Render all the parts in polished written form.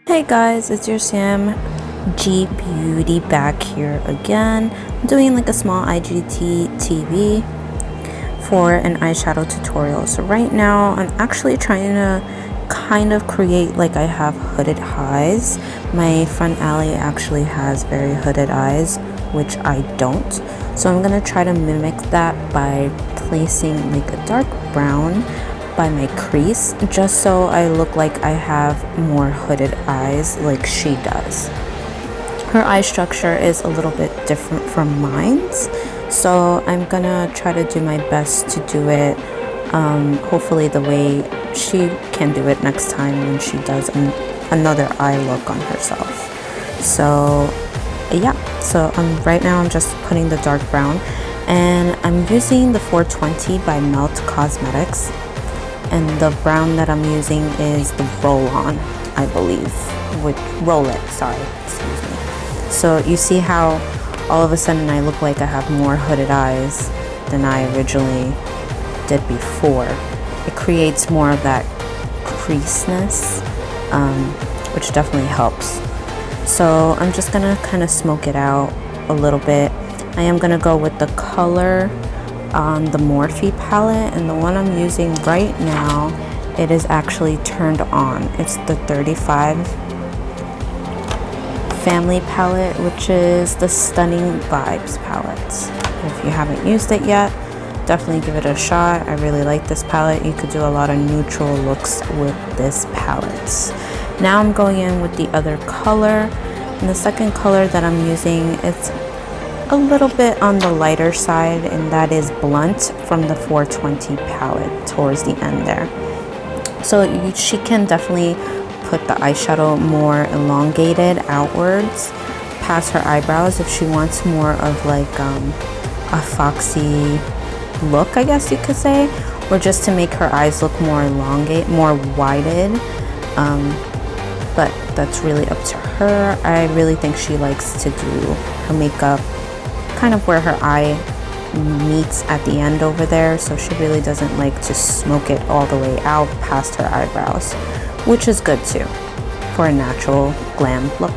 Hey guys, it's your Sam G Beauty back here again. I'm doing like a small IGTV for an eyeshadow tutorial. So right now I'm actually trying to kind of create like I have hooded eyes. My front alley actually has very hooded eyes, which I don't. So I'm gonna try to mimic that by placing like a dark brown by my crease, just so I look like I have more hooded eyes like she does. Her eye structure is a little bit different from mine's, so I'm gonna try to do my best to do it hopefully the way she can do it next time when she does another eye look on herself. So yeah, so right now I'm just putting the dark brown, and I'm using the 420 by Cosmetics. And the brown that I'm using is the roll-on, I believe. Roll it, sorry, excuse me. So you see how all of a sudden I look like I have more hooded eyes than I originally did before. It creates more of that creaseness, which definitely helps. So I'm just gonna kind of smoke it out a little bit. I am gonna go with the color on the Morphe palette, and the one I'm using right now, it is actually turned on. It's the 35 family palette, which is the Stunning Vibes palette. If you haven't used it yet, definitely give it a shot. I really like this palette. You could do a lot of neutral looks with this palette. Now I'm going in with the other color, and the second color that I'm using, it's a little bit on the lighter side, and that is Blunt from the 420 palette towards the end there. So she can definitely put the eyeshadow more elongated outwards past her eyebrows if she wants more of like a foxy look, I guess you could say, or just to make her eyes look more elongate, more widened. But that's really up to her. I really think she likes to do her makeup kind of where her eye meets at the end over there, so she really doesn't like to smoke it all the way out past her eyebrows, which is good too for a natural glam look.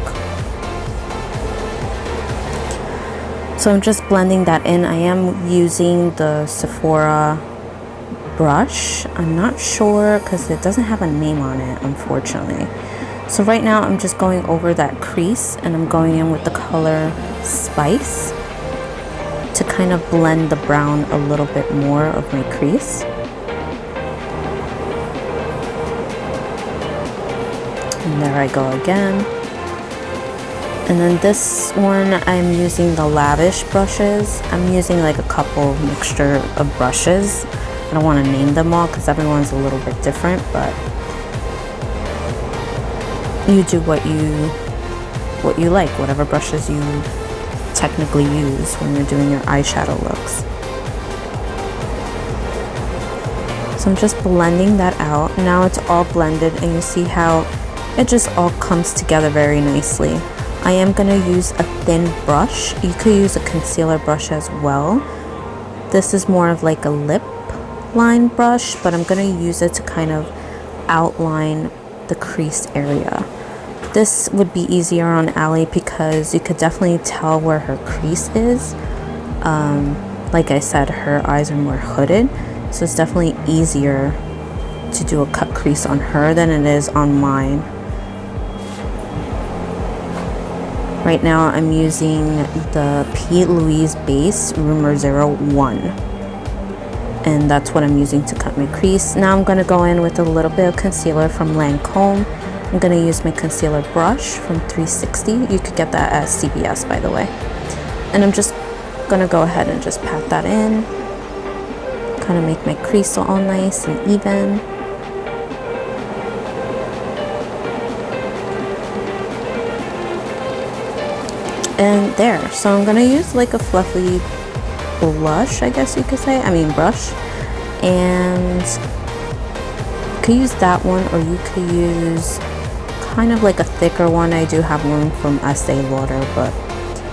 So I'm just blending that in. I am using the Sephora brush. I'm not sure because it doesn't have a name on it, unfortunately. So right now I'm just going over that crease, and I'm going in with the color Spice to kind of blend the brown a little bit more of my crease. And there I go again. And then this one, I'm using the Lavish brushes. I'm using like a couple mixture of brushes. I don't want to name them all because everyone's a little bit different, but you do what you like, whatever brushes you technically use when you're doing your eyeshadow looks. So I'm just blending that out. Now it's all blended, and you see how it just all comes together very nicely. I am going to use a thin brush. You could use a concealer brush as well. This is more of like a lip line brush, but I'm going to use it to kind of outline the crease area. This would be easier on Allie because you could definitely tell where her crease is. Like I said, her eyes are more hooded, so it's definitely easier to do a cut crease on her than it is on mine. Right now I'm using the P. Louise Base Rumor 01, and that's what I'm using to cut my crease. Now I'm going to go in with a little bit of concealer from Lancome. I'm going to use my concealer brush from 360. You could get that at CVS, by the way. And I'm just going to go ahead and just pat that in. Kind of make my crease all nice and even. And there. So I'm going to use like a fluffy blush, I guess you could say. I mean brush. And you could use that one, or you could use kind of like a thicker one. I do have one from Estee Lauder, but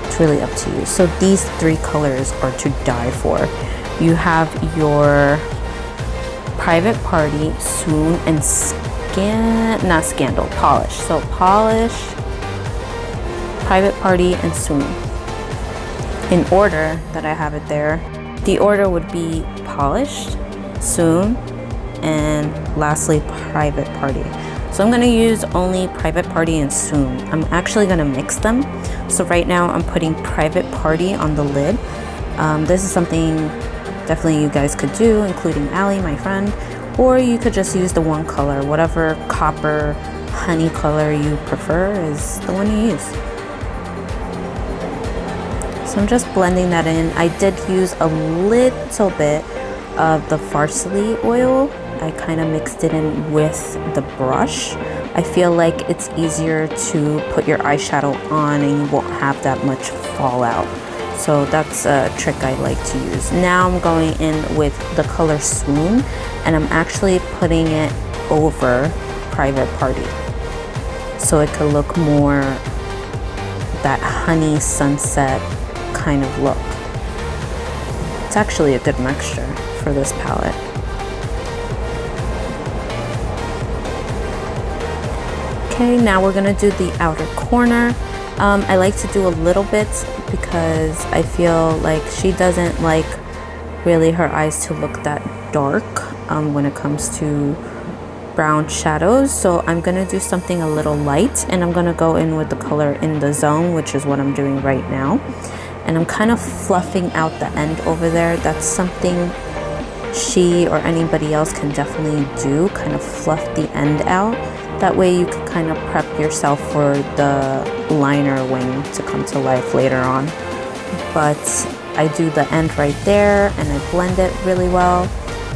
it's really up to you. So these three colors are to die for. You have your Private Party, Swoon, and polish. So polish, private party, and swoon. In order that I have it there. The order would be polished, swoon, and lastly private party. So I'm going to use only private party and swoon. I'm actually going to mix them. So right now I'm putting private party on the lid. This is something definitely you guys could do, including Allie, my friend, or you could just use the one color. Whatever copper honey color you prefer is the one you use. So I'm just blending that in. I did use a little bit of the Farsali oil. I kind of mixed it in with the brush. I feel like it's easier to put your eyeshadow on and you won't have that much fallout. So that's a trick I like to use. Now I'm going in with the color Swoon, and I'm actually putting it over Private Party. So it could look more that honey sunset kind of look. It's actually a good mixture for this palette. Okay, now we're gonna do the outer corner. I like to do a little bit because I feel like she doesn't like really her eyes to look that dark when it comes to brown shadows. So I'm gonna do something a little light, and I'm gonna go in with the color In the Zone, which is what I'm doing right now. And I'm kind of fluffing out the end over there. That's something she or anybody else can definitely do, kind of fluff the end out. That way you can kind of prep yourself for the liner wing to come to life later on. But I do the end right there and I blend it really well.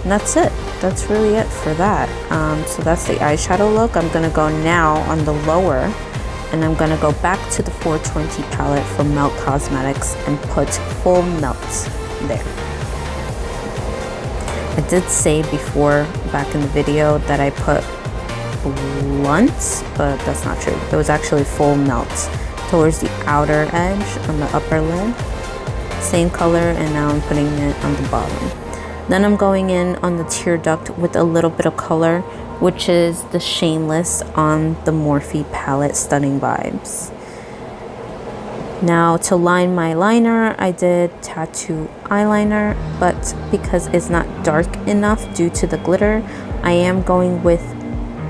And that's it. That's really it for that. So that's the eyeshadow look. I'm gonna go now on the lower, and I'm gonna go back to the 420 palette from Melt Cosmetics and put full melt there. I did say before back in the video that I put blunt, but that's not true. It was actually full melt towards the outer edge on the upper lid. Same color, and now I'm putting it on the bottom. Then I'm going in on the tear duct with a little bit of color, which is the Shameless on the Morphe palette, Stunning Vibes. Now to line my liner, I did tattoo eyeliner, but because it's not dark enough due to the glitter, I am going with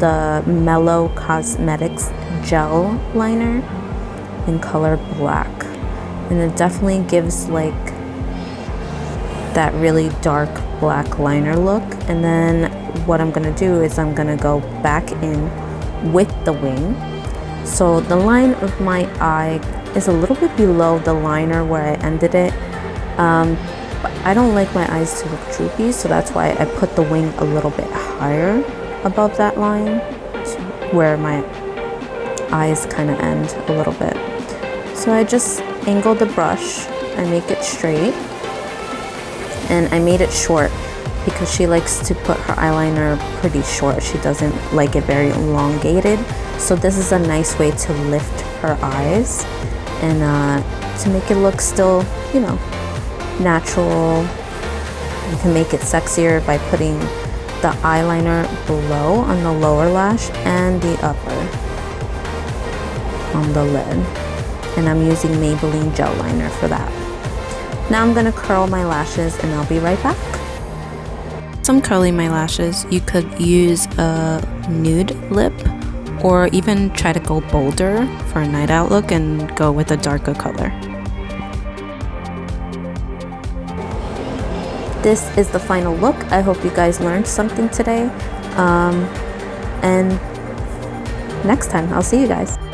the meltcosmetics gel liner in color black. And it definitely gives like that really dark black liner look. And then what I'm gonna do is I'm gonna go back in with the wing. So the line of my eye is a little bit below the liner where I ended it. But I don't like my eyes to look droopy, so that's why I put the wing a little bit higher above that line to where my eyes kind of end a little bit. So I just angle the brush, I make it straight, and I made it short because she likes to put her eyeliner pretty short. She doesn't like it very elongated. So this is a nice way to lift her eyes and to make it look still, you know, natural. You can make it sexier by putting the eyeliner below on the lower lash and the upper on the lid. And I'm using Maybelline gel liner for that. Now I'm gonna curl my lashes and I'll be right back. So I'm curling my lashes. You could use a nude lip or even try to go bolder for a night out look and go with a darker color. This is the final look. I hope you guys learned something today. And next time, I'll see you guys.